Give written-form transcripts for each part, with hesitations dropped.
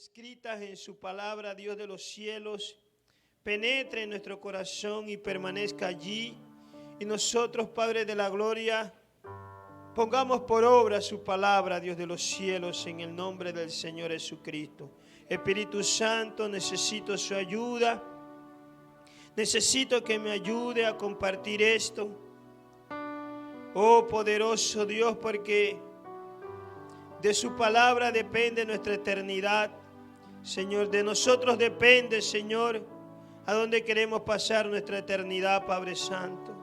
escritas en su palabra, Dios de los cielos, penetre en nuestro corazón y permanezca allí. Y nosotros, Padre de la gloria, pongamos por obra su palabra, Dios de los cielos, en el nombre del Señor Jesucristo. Espíritu Santo, necesito su ayuda. Necesito que me ayude a compartir esto. Oh poderoso Dios, porque de su palabra depende nuestra eternidad. Señor, de nosotros depende, Señor, a dónde queremos pasar nuestra eternidad, Padre Santo.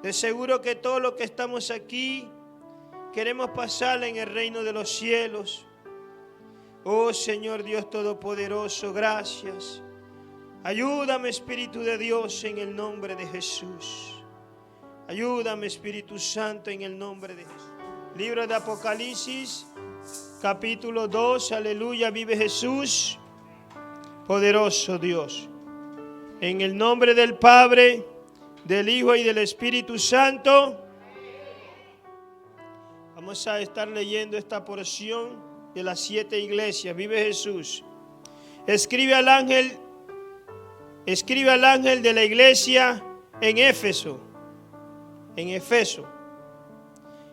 De seguro que todo lo que estamos aquí queremos pasarla en el reino de los cielos. Oh Señor Dios Todopoderoso, gracias. Ayúdame, Espíritu de Dios, en el nombre de Jesús. Ayúdame, Espíritu Santo, en el nombre de Jesús. Libro de Apocalipsis, capítulo 2, aleluya, vive Jesús, poderoso Dios. En el nombre del Padre, del Hijo y del Espíritu Santo, vamos a estar leyendo esta porción de las 7 iglesias, vive Jesús. Escribe al ángel de la iglesia en Éfeso,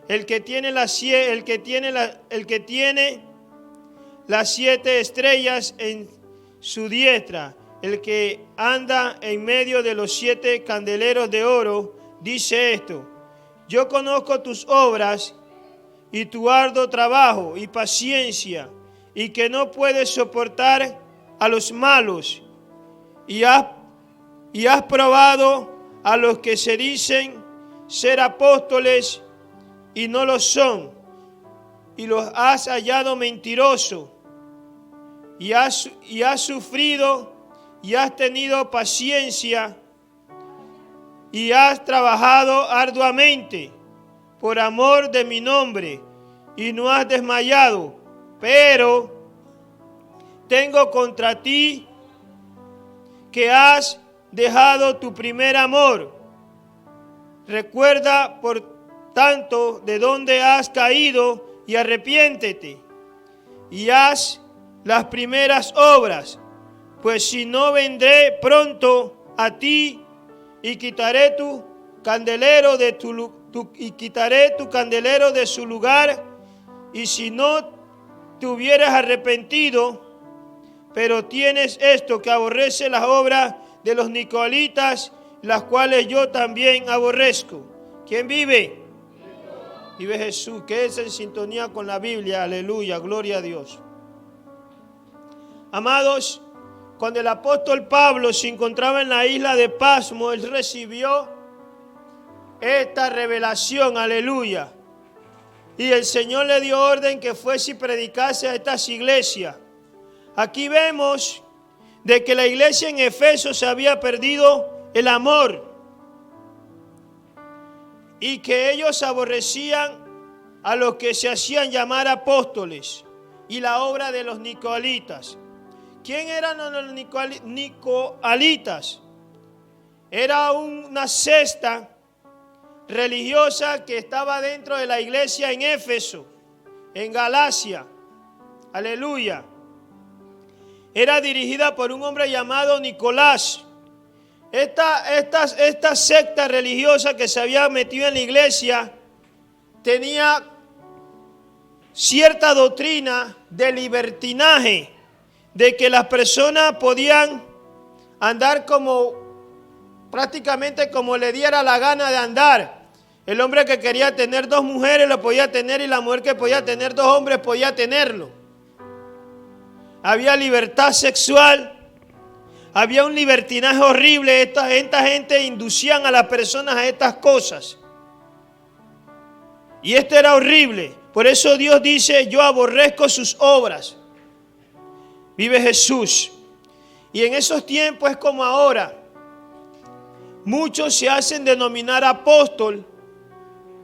el que tiene las 7 estrellas en su diestra, el que anda en medio de los 7 candeleros de oro, dice esto: yo conozco tus obras y tu arduo trabajo y paciencia, y que no puedes soportar a los malos, y has probado a los que se dicen ser apóstoles y no lo son, y los has hallado mentirosos, y has sufrido y has tenido paciencia y has trabajado arduamente por amor de mi nombre y no has desmayado. Pero tengo contra ti que has dejado tu primer amor. Recuerda por tanto de dónde has caído y arrepiéntete y haz las primeras obras, pues si no, vendré pronto a ti y quitaré tu candelero de su lugar, y si no te hubieras arrepentido. Pero tienes esto, que aborrece las obras de los nicolaítas, las cuales yo también aborrezco. ¿Quién vive? Vive Jesús, que es en sintonía con la Biblia. Aleluya, gloria a Dios. Amados, cuando el apóstol Pablo se encontraba en la isla de Pasmo, él recibió esta revelación, aleluya. Y el Señor le dio orden que fuese y predicase a estas iglesias. Aquí vemos de que la iglesia en Efeso se había perdido el amor y que ellos aborrecían a los que se hacían llamar apóstoles y la obra de los nicolaítas. ¿Quién eran los nicolaítas? Era una secta religiosa que estaba dentro de la iglesia en Éfeso, en Galacia. Aleluya. Era dirigida por un hombre llamado Nicolás. Esta secta religiosa que se había metido en la iglesia tenía cierta doctrina de libertinaje, de que las personas podían andar prácticamente como le diera la gana de andar. El hombre que quería tener 2 mujeres lo podía tener, y la mujer que podía tener 2 hombres podía tenerlo. Había libertad sexual, había un libertinaje horrible. Esta gente inducían a las personas a estas cosas. Y esto era horrible. Por eso Dios dice: yo aborrezco sus obras. Vive Jesús. Y en esos tiempos es como ahora. Muchos se hacen denominar apóstol.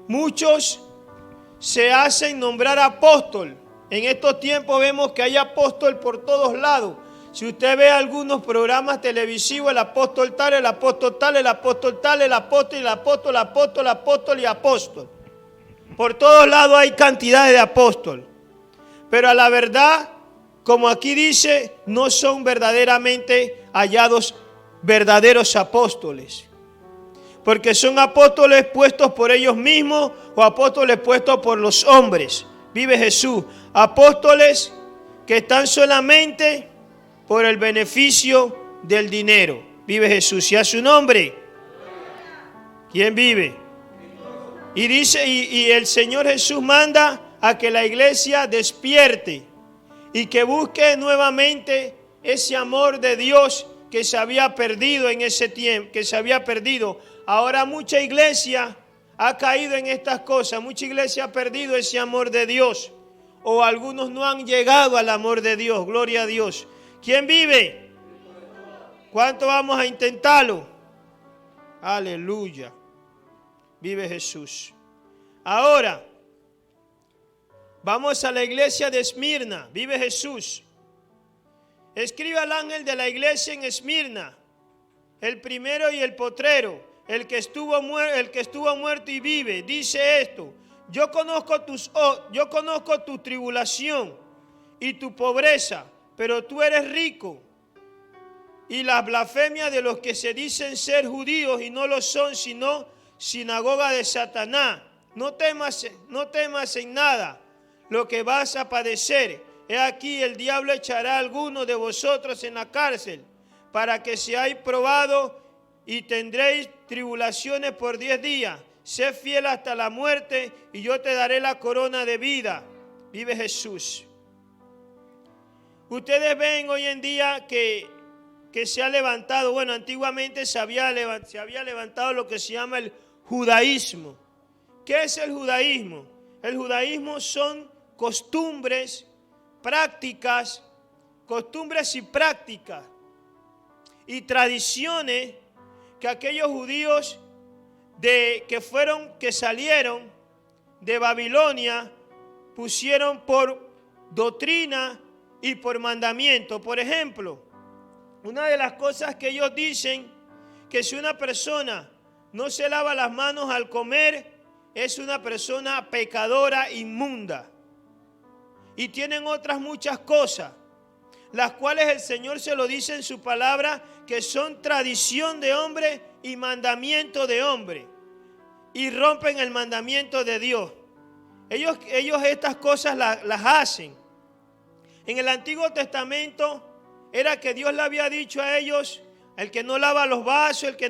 Muchos se hacen nombrar apóstol. En estos tiempos vemos que hay apóstol por todos lados. Si usted ve algunos programas televisivos, el apóstol tal, el apóstol tal, el apóstol tal, el apóstol y el apóstol, apóstol y apóstol. Por todos lados hay cantidades de apóstol. Pero a la verdad, como aquí dice, no son verdaderamente hallados verdaderos apóstoles. Porque son apóstoles puestos por ellos mismos o apóstoles puestos por los hombres. Vive Jesús. Apóstoles que están solamente por el beneficio del dinero. Vive Jesús. Y a su nombre, ¿quién vive? Y dice, y el Señor Jesús manda a que la iglesia despierte y que busque nuevamente ese amor de Dios que se había perdido en ese tiempo, que se había perdido. Ahora mucha iglesia ha caído en estas cosas, mucha iglesia ha perdido ese amor de Dios, o algunos no han llegado al amor de Dios. Gloria a Dios. ¿Quién vive? ¿Cuánto vamos a intentarlo? Aleluya. Vive Jesús. Ahora vamos a la iglesia de Esmirna. Vive Jesús. Escribe al ángel de la iglesia en Esmirna, el primero y el potrero, el que estuvo muerto y vive. Dice esto: yo conozco tu tribulación y tu pobreza, pero tú eres rico, y la blasfemia de los que se dicen ser judíos y no lo son, sino sinagoga de Satanás. No temas en nada lo que vas a padecer. He aquí, el diablo echará a algunos de vosotros en la cárcel, para que seáis probados y tendréis tribulaciones por 10 días. Sé fiel hasta la muerte y yo te daré la corona de vida. Vive Jesús. Ustedes ven hoy en día que se ha levantado, bueno, antiguamente se había levantado lo que se llama el judaísmo. ¿Qué es el judaísmo? El judaísmo son costumbres y prácticas y tradiciones que aquellos judíos que salieron de Babilonia pusieron por doctrina y por mandamiento. Por ejemplo, una de las cosas que ellos dicen, que si una persona no se lava las manos al comer, es una persona pecadora, inmunda. Y tienen otras muchas cosas, las cuales el Señor se lo dice en su palabra, que son tradición de hombre y mandamiento de hombre, y rompen el mandamiento de Dios. Ellos estas cosas las hacen. En el Antiguo Testamento era que Dios le había dicho a ellos: el que no lava los vasos, el que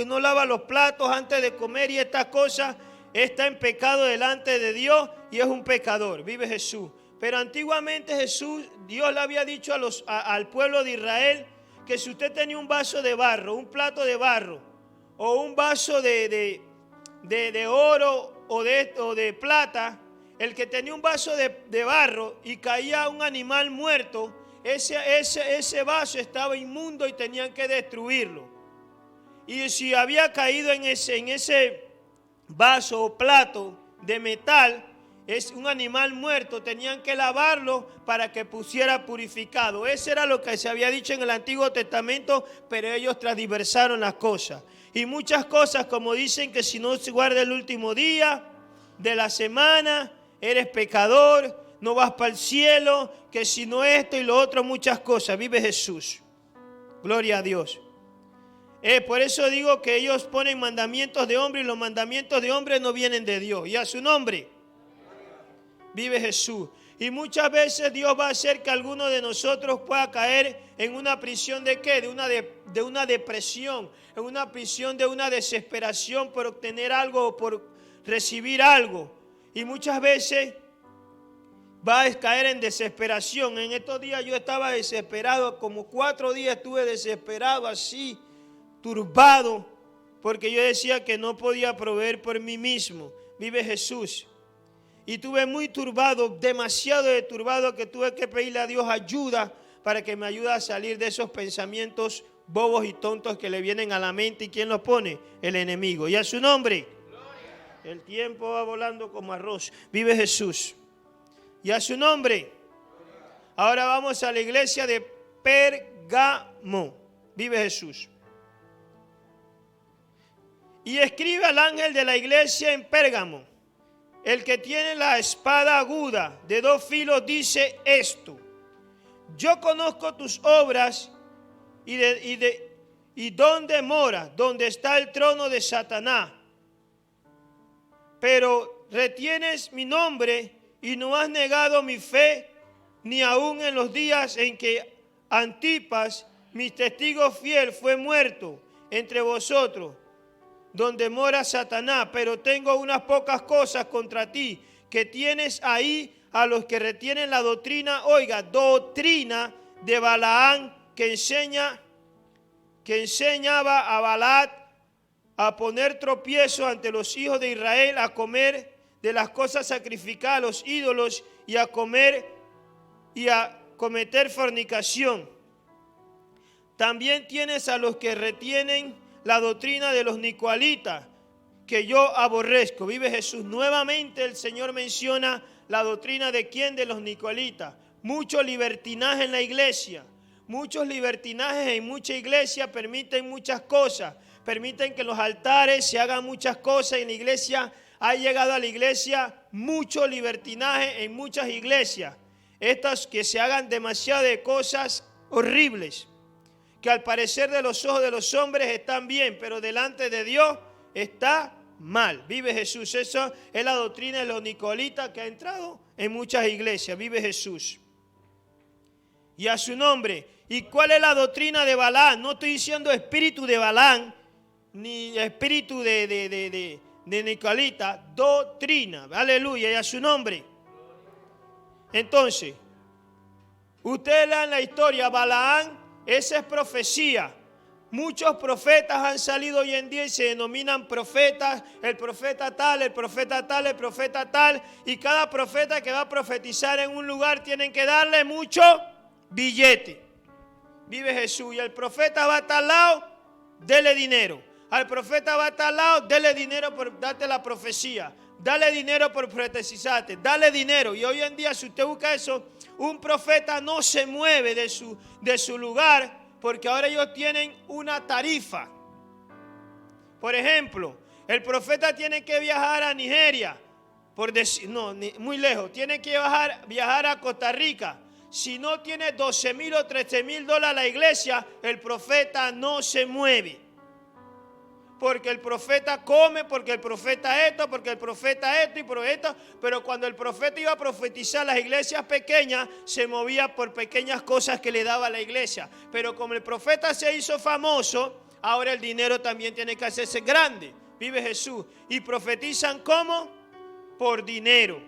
no lava los platos antes de comer y estas cosas, está en pecado delante de Dios y es un pecador. Vive Jesús. Pero antiguamente Dios le había dicho al pueblo de Israel que si usted tenía un vaso de barro, un plato de barro, o un vaso de oro o de plata, el que tenía un vaso de barro y caía un animal muerto, ese vaso estaba inmundo y tenían que destruirlo. Y si había caído en ese vaso o plato de metal, es un animal muerto, tenían que lavarlo para que pusiera purificado. Eso era lo que se había dicho en el Antiguo Testamento, pero ellos transversaron las cosas. Y muchas cosas, como dicen que si no se guarda el último día de la semana, eres pecador, no vas para el cielo, que si no esto y lo otro, muchas cosas. Vive Jesús. Gloria a Dios. Por eso digo que ellos ponen mandamientos de hombre y los mandamientos de hombre no vienen de Dios. Y a su nombre. Vive Jesús. Y muchas veces Dios va a hacer que alguno de nosotros pueda caer en una prisión de ¿qué? De una depresión, en una prisión de una desesperación por obtener algo o por recibir algo. Y muchas veces va a caer en desesperación. En estos días yo estaba desesperado, como 4 días estuve desesperado, así, turbado, porque yo decía que no podía proveer por mí mismo. Vive Jesús. Y estuve muy turbado, demasiado turbado, que tuve que pedirle a Dios ayuda para que me ayude a salir de esos pensamientos bobos y tontos que le vienen a la mente. ¿Y quién los pone? El enemigo. Y a su nombre. Gloria. El tiempo va volando como arroz. Vive Jesús. Y a su nombre. Gloria. Ahora vamos a la iglesia de Pérgamo. Vive Jesús. Y escribe al ángel de la iglesia en Pérgamo: el que tiene la espada aguda de 2 filos dice esto: yo conozco tus obras y dónde mora, donde está el trono de Satanás. Pero retienes mi nombre y no has negado mi fe, ni aun en los días en que Antipas, mi testigo fiel, fue muerto entre vosotros, donde mora Satanás. Pero tengo unas pocas cosas contra ti, que tienes ahí a los que retienen la doctrina, oiga, doctrina de Balaán, que enseñaba a Balac a poner tropiezo ante los hijos de Israel, a comer de las cosas sacrificadas a los ídolos y a cometer fornicación. También tienes a los que retienen la doctrina de los nicolaítas, que yo aborrezco. Vive Jesús. Nuevamente el Señor menciona la doctrina de quién, de los nicolaítas. Mucho libertinaje en la iglesia. Muchos libertinajes en mucha iglesia permiten muchas cosas. Permiten que en los altares se hagan muchas cosas. En la iglesia ha llegado a la iglesia mucho libertinaje en muchas iglesias. Estas que se hagan demasiado de cosas horribles, que al parecer de los ojos de los hombres están bien, pero delante de Dios está mal. Vive Jesús. Esa es la doctrina de los nicolaítas que ha entrado en muchas iglesias. Vive Jesús. Y a su nombre. ¿Y cuál es la doctrina de Balaam? No estoy diciendo espíritu de Balaam, ni espíritu de nicolaíta. Doctrina. Aleluya. Y a su nombre. Entonces, ustedes lean la historia. Balaam, esa es profecía. Muchos profetas han salido hoy en día y se denominan profetas, el profeta tal, el profeta tal, el profeta tal. Y cada profeta que va a profetizar en un lugar tienen que darle mucho billete. Vive Jesús. Y el profeta va a tal lado, dele dinero. Al profeta va a tal lado, dele dinero por darte la profecía. Dale dinero por profetizarte, dale dinero. Y hoy en día, si usted busca eso, un profeta no se mueve de su lugar, porque ahora ellos tienen una tarifa. Por ejemplo, el profeta tiene que viajar a Nigeria, muy lejos. Tiene que viajar a Costa Rica. Si no tiene 12,000 o 13,000 dólares la iglesia, el profeta no se mueve. Porque el profeta come, porque el profeta esto, porque el profeta esto y por esto. Pero cuando el profeta iba a profetizar, las iglesias pequeñas se movía por pequeñas cosas que le daba la iglesia. Pero como el profeta se hizo famoso, ahora el dinero también tiene que hacerse grande. Vive Jesús. Y profetizan ¿cómo? Por dinero.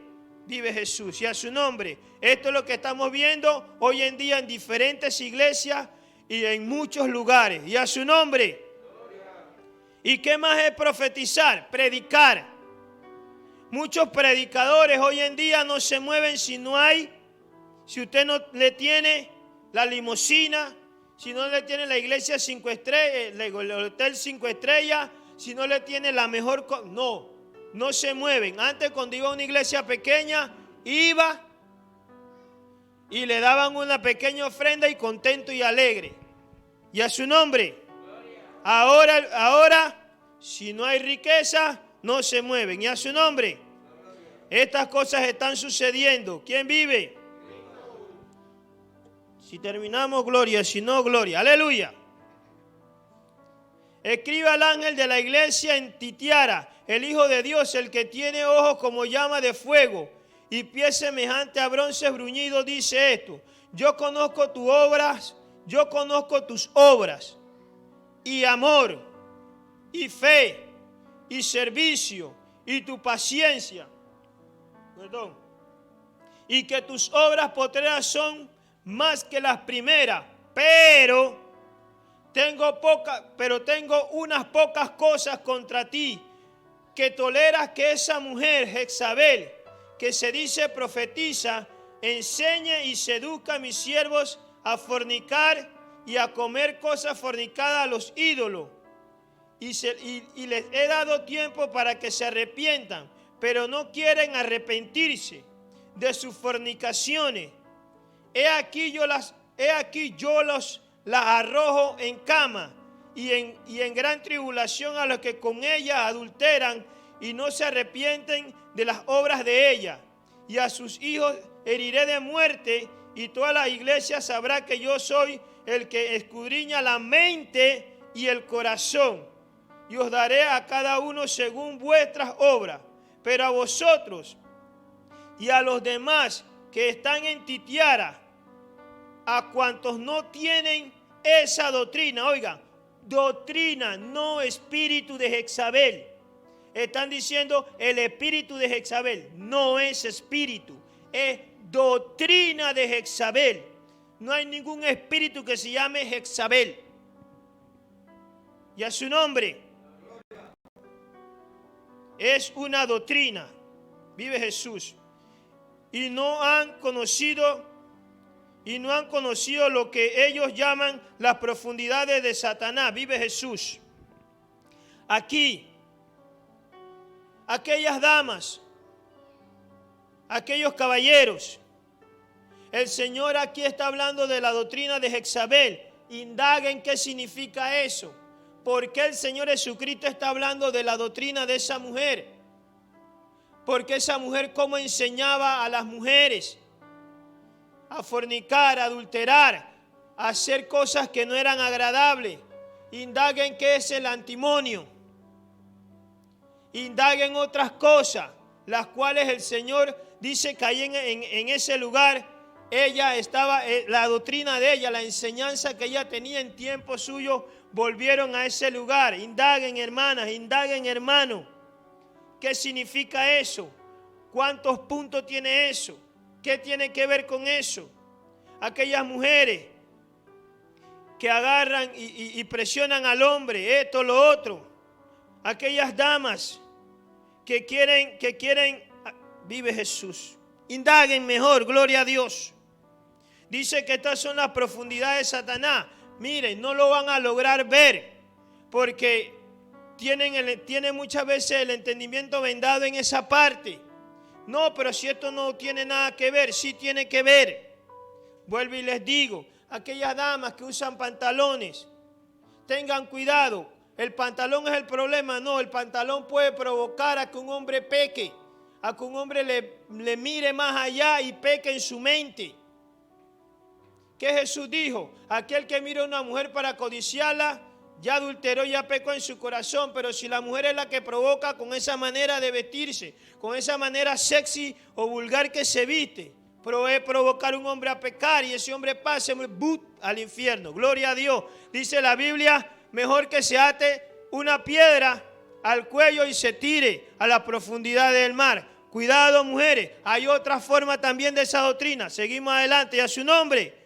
Vive Jesús. Y a su nombre. Esto es lo que estamos viendo hoy en día en diferentes iglesias y en muchos lugares. Y a su nombre. ¿Y qué más es profetizar? Predicar. Muchos predicadores hoy en día no se mueven si usted no le tiene la limusina, si no le tiene la iglesia 5 estrellas, el hotel 5 estrellas, si no le tiene la mejor... No se mueven. Antes, cuando iba a una iglesia pequeña, iba y le daban una pequeña ofrenda y contento y alegre. Y a su nombre. Ahora, si no hay riqueza, no se mueven. Y a su nombre. Estas cosas están sucediendo. ¿Quién vive? Si terminamos, gloria. Si no, gloria. Aleluya. Escribe al ángel de la iglesia en Titiara, el Hijo de Dios, el que tiene ojos como llama de fuego y pies semejante a bronce bruñido, dice esto: yo conozco tus obras, y amor, y fe, y servicio, y tu paciencia. Y que tus obras postreras son más que las primeras, pero tengo unas pocas cosas contra ti, que toleras que esa mujer, Jezabel, que se dice profetiza, enseñe y seduzca a mis siervos a fornicar y a comer cosas fornicadas a los ídolos. Y les he dado tiempo para que se arrepientan, pero no quieren arrepentirse de sus fornicaciones. He aquí yo las arrojo en cama y en gran tribulación a los que con ella adulteran y no se arrepienten de las obras de ella. Y a sus hijos heriré de muerte y toda la iglesia sabrá que yo soy el que escudriña la mente y el corazón, y os daré a cada uno según vuestras obras. Pero a vosotros y a los demás que están en Titiara, a cuantos no tienen esa doctrina, oigan, doctrina, no espíritu de Jezabel. Están diciendo el espíritu de Jezabel. No es espíritu, es doctrina de Jezabel. No hay ningún espíritu que se llame Jezabel. Y a su nombre. Es una doctrina. Vive Jesús. Y no han conocido lo que ellos llaman las profundidades de Satanás. Vive Jesús. Aquí, aquellas damas, aquellos caballeros, el Señor aquí está hablando de la doctrina de Jezabel. Indaguen qué significa eso. ¿Por qué el Señor Jesucristo está hablando de la doctrina de esa mujer? Porque esa mujer cómo enseñaba a las mujeres a fornicar, a adulterar, a hacer cosas que no eran agradables. Indaguen qué es el antimonio. Indaguen otras cosas, las cuales el Señor dice que ahí en ese lugar ella estaba, la doctrina de ella, la enseñanza que ella tenía en tiempo suyo, volvieron a ese lugar. Indaguen, hermanas, indaguen, hermano. ¿Qué significa eso? ¿Cuántos puntos tiene eso? ¿Qué tiene que ver con eso? Aquellas mujeres que agarran y presionan al hombre, esto, lo otro. Aquellas damas que quieren, vive Jesús. Indaguen mejor, gloria a Dios. Dice que estas son las profundidades de Satanás. Miren, no lo van a lograr ver porque tienen muchas veces el entendimiento vendado en esa parte. No, pero si esto no tiene nada que ver, sí tiene que ver. Vuelvo y les digo, aquellas damas que usan pantalones, tengan cuidado. El pantalón es el problema. No, el pantalón puede provocar a que un hombre peque, a que un hombre le mire más allá y peque en su mente. ¿Qué Jesús dijo? Aquel que mira a una mujer para codiciarla, ya adulteró, ya pecó en su corazón. Pero si la mujer es la que provoca con esa manera de vestirse, con esa manera sexy o vulgar que se viste, puede provocar un hombre a pecar y ese hombre pase al infierno. Gloria a Dios. Dice la Biblia, mejor que se ate una piedra al cuello y se tire a la profundidad del mar. Cuidado, mujeres. Hay otra forma también de esa doctrina. Seguimos adelante y a su nombre.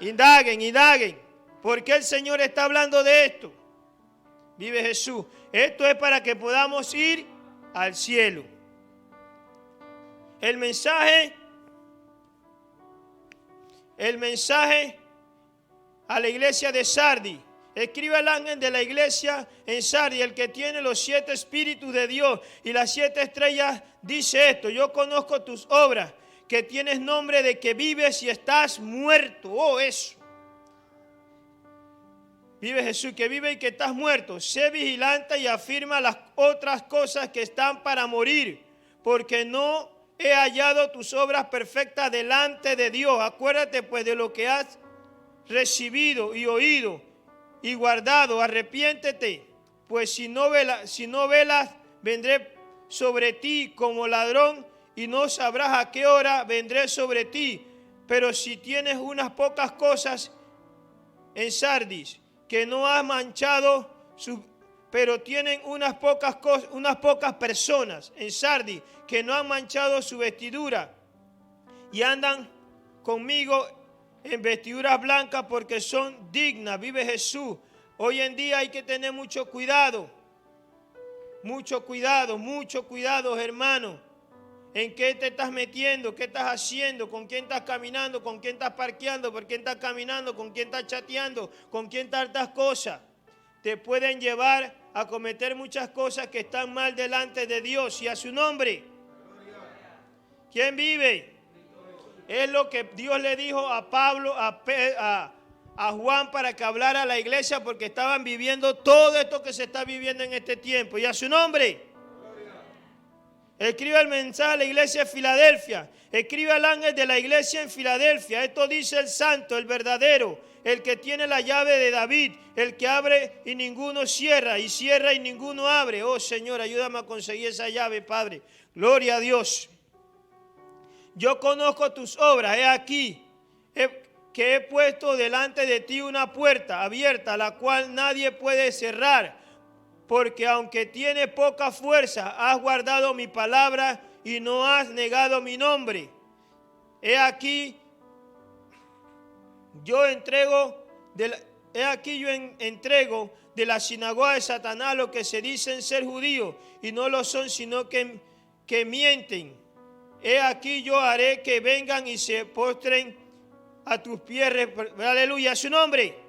Indaguen, indaguen. ¿Por qué el Señor está hablando de esto? Vive Jesús. Esto es para que podamos ir al cielo. El mensaje a la iglesia de Sardis. Escribe al ángel de la iglesia en Sardis, el que tiene los 7 espíritus de Dios y las 7 estrellas, dice esto: yo conozco tus obras, que tienes nombre de que vives y estás muerto. Oh, eso. Vive Jesús, que vive y que estás muerto. Sé vigilante y afirma las otras cosas que están para morir, porque no he hallado tus obras perfectas delante de Dios. Acuérdate pues de lo que has recibido y oído y guardado. Arrepiéntete, pues si no velas, vendré sobre ti como ladrón y no sabrás a qué hora vendré sobre ti. Pero si tienes unas pocas cosas en Sardis, que no has manchado pero tienen unas pocas personas en Sardis que no han manchado su vestidura y andan conmigo en vestiduras blancas porque son dignas. Vive Jesús. Hoy en día hay que tener mucho cuidado, hermano. ¿En qué te estás metiendo? ¿Qué estás haciendo? ¿Con quién estás caminando? ¿Con quién estás parqueando? ¿Por quién estás caminando? ¿Con quién estás chateando? ¿Con quién tantas cosas? Te pueden llevar a cometer muchas cosas que están mal delante de Dios y a su nombre. ¿Quién vive? Es lo que Dios le dijo a Pablo, a Juan, para que hablara a la iglesia, porque estaban viviendo todo esto que se está viviendo en este tiempo. Y a su nombre. Escribe el mensaje a la iglesia de Filadelfia. Escribe al ángel de la iglesia en Filadelfia. Esto dice el santo, el verdadero, el que tiene la llave de David, el que abre y ninguno cierra, y cierra y ninguno abre. Oh Señor, ayúdame a conseguir esa llave, Padre. Gloria a Dios. Yo conozco tus obras. He aquí que he puesto delante de ti una puerta abierta, la cual nadie puede cerrar. Porque aunque tienes poca fuerza, has guardado mi palabra y no has negado mi nombre. He aquí yo entrego de la sinagoga de Satanás los que se dicen ser judíos y no lo son, sino que mienten. He aquí yo haré que vengan y se postren a tus pies. Aleluya, a su nombre.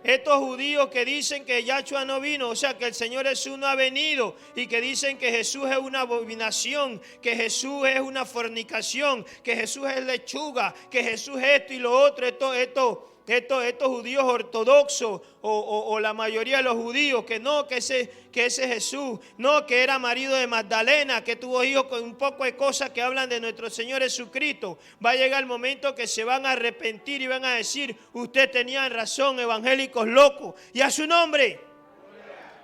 Estos judíos que dicen que Yahshua no vino, o sea que el Señor Jesús no ha venido, y que dicen que Jesús es una abominación, que Jesús es una fornicación, que Jesús es lechuga, que Jesús es esto y lo otro, estos judíos ortodoxos o la mayoría de los judíos, que ese Jesús, no, que era marido de Magdalena, que tuvo hijos, con un poco de cosas que hablan de nuestro Señor Jesucristo. Va a llegar el momento que se van a arrepentir y van a decir: usted tenía razón, evangélicos locos. Y a su nombre,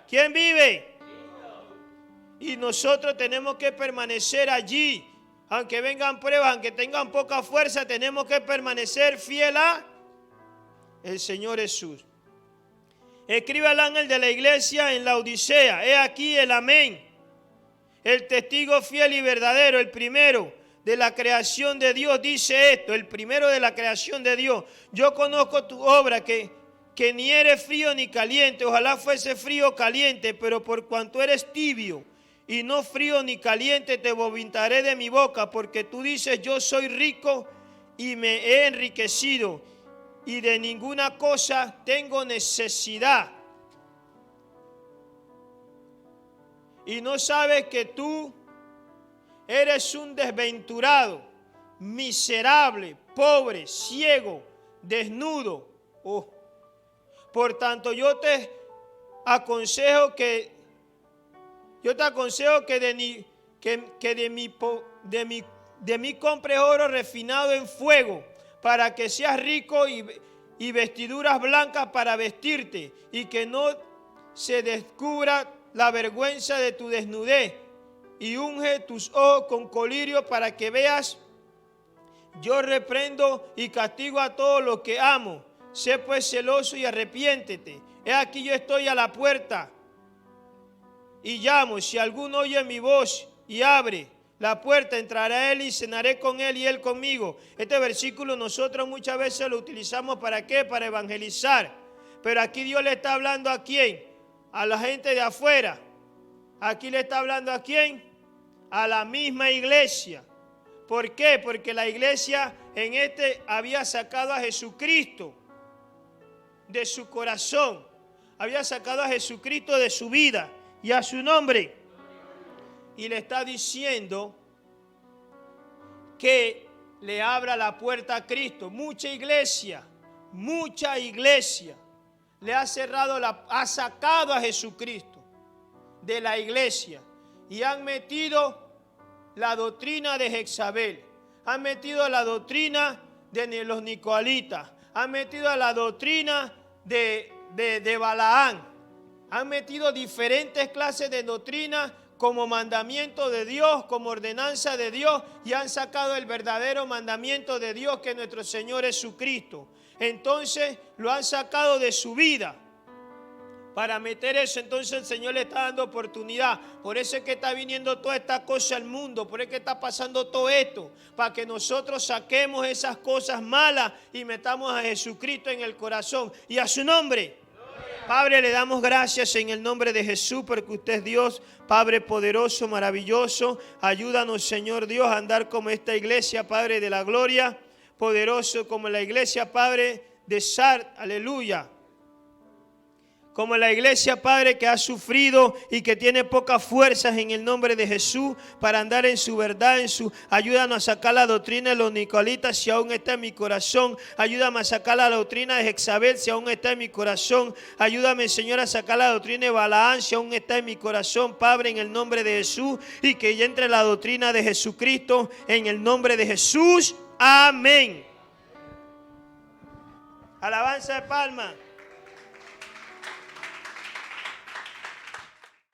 ¿quién vive? Y nosotros tenemos que permanecer allí, aunque vengan pruebas, aunque tengan poca fuerza, tenemos que permanecer fiel a el Señor Jesús. Escribe al ángel de la iglesia en la Odisea. He aquí el amén, el testigo fiel y verdadero, el primero de la creación de Dios, dice esto, el primero de la creación de Dios. Yo conozco tu obra, que ni eres frío ni caliente. Ojalá fuese frío o caliente, pero por cuanto eres tibio y no frío ni caliente, te vomitaré de mi boca, porque tú dices: yo soy rico y me he enriquecido, y de ninguna cosa tengo necesidad. Y no sabes que tú eres un desventurado, miserable, pobre, ciego, desnudo. Por tanto, yo te aconsejo que de mí compres oro refinado en fuego, para que seas rico, y vestiduras blancas para vestirte, y que no se descubra la vergüenza de tu desnudez, y unge tus ojos con colirio para que veas. Yo reprendo y castigo a todos los que amo. Sé pues celoso y arrepiéntete. He aquí yo estoy a la puerta y llamo. Si alguno oye mi voz y abre la puerta, entrará él y cenaré con él y él conmigo. Este versículo nosotros muchas veces lo utilizamos ¿para qué? Para evangelizar. Pero aquí Dios le está hablando ¿a quién? A la gente de afuera. Aquí le está hablando ¿a quién? A la misma iglesia. ¿Por qué? Porque la iglesia había sacado a Jesucristo de su corazón. Había sacado a Jesucristo de su vida y a su nombre. Y le está diciendo que le abra la puerta a Cristo. Mucha iglesia le ha ha sacado a Jesucristo de la iglesia y han metido la doctrina de Jezabel, han metido la doctrina de los nicolaítas, han metido la doctrina de Balaán, han metido diferentes clases de doctrina como mandamiento de Dios, como ordenanza de Dios, y han sacado el verdadero mandamiento de Dios, que es nuestro Señor Jesucristo. Entonces lo han sacado de su vida para meter eso. Entonces el Señor le está dando oportunidad. Por eso es que está viniendo toda esta cosa al mundo, por eso es que está pasando todo esto, para que nosotros saquemos esas cosas malas y metamos a Jesucristo en el corazón y a su nombre. Padre, le damos gracias en el nombre de Jesús, porque usted es Dios, Padre poderoso, maravilloso. Ayúdanos, Señor Dios, a andar como esta iglesia, Padre de la gloria, poderoso como la iglesia, Padre de Sard, aleluya, como la iglesia, Padre, que ha sufrido y que tiene pocas fuerzas, en el nombre de Jesús, para andar en su verdad, ayúdanos a sacar la doctrina de los nicolaítas si aún está en mi corazón. Ayúdame a sacar la doctrina de Jezabel si aún está en mi corazón. Ayúdame, Señor, a sacar la doctrina de Balaán si aún está en mi corazón, Padre, en el nombre de Jesús, y que ya entre la doctrina de Jesucristo, en el nombre de Jesús. Amén. Alabanza de palma.